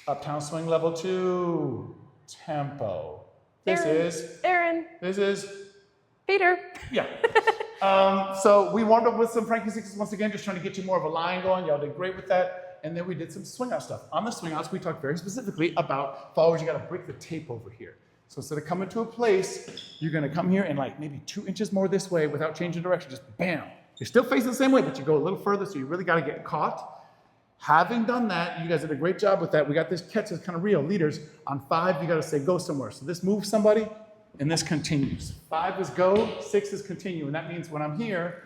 Uptown Swing level 2. Tempo. This is Aaron. This is Peter. Yeah. So we warmed up with some Frankie Sixes once again, just trying to get you more of a line going. Y'all did great with that. And then we did some swing out stuff. On the swing outs, we talked very specifically about followers. You got to break the tape over here. So instead of coming to a place, you're going to come here and like maybe 2 inches more this way without changing direction. Just bam. You're still facing the same way, but you go a little further, so you really got to get caught. Having done that, you guys did a great job with that. We got this catch that's kind of real. Leaders, on 5, you got to say go somewhere. So this moves somebody, and this continues. 5 is go, 6 is continue. And that means when I'm here,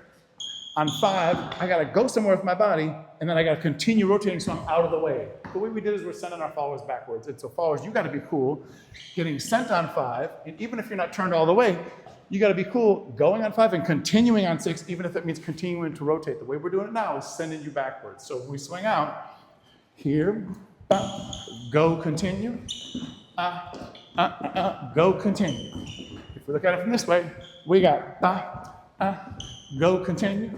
on 5, I got to go somewhere with my body, and then I got to continue rotating so I'm out of the way. The way we did is we're sending our followers backwards. And so followers, you got to be cool getting sent on 5. And even if you're not turned all the way, you got to be cool going on 5 and continuing on 6, even if it means continuing to rotate. The way we're doing it now is sending you backwards. So when we swing out, here, go, continue, go, continue. If we look at it from this way, we got go, continue,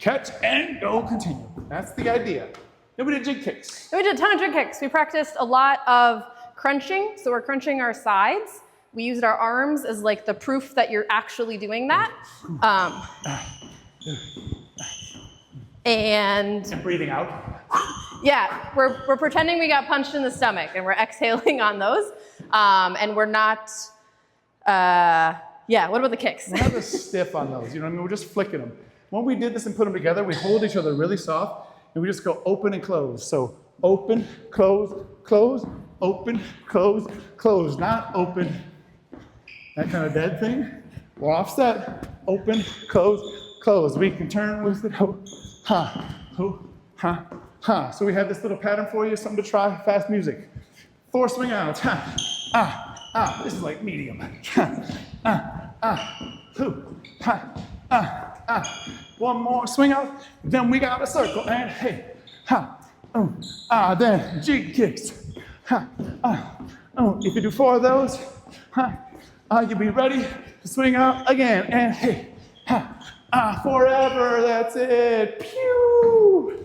catch, and go, continue. That's the idea. Then we did jig kicks. We did a ton of jig kicks. We practiced a lot of crunching. So we're crunching our sides. We used our arms as like the proof that you're actually doing that. And breathing out. Yeah, we're pretending we got punched in the stomach and we're exhaling on those. And we're not, yeah, what about the kicks? We're not as stiff on those, you know what I mean? We're just flicking them. When we did this and put them together, we hold each other really soft and we just go open and close. So open, close, close, open, close, close. Not open, that kind of dead thing. We're offset, open, close, close. We can turn with it, ho, ha, ho, ha, ha. So we have this little pattern for you, something to try, fast music. 4 swing outs, ha, this is like medium. Hoo, ha, One more swing out, then we got a circle, and hey, ha, then jig kicks. If you do 4 of those, you'll be ready to swing out again, and hey, forever, that's it, pew!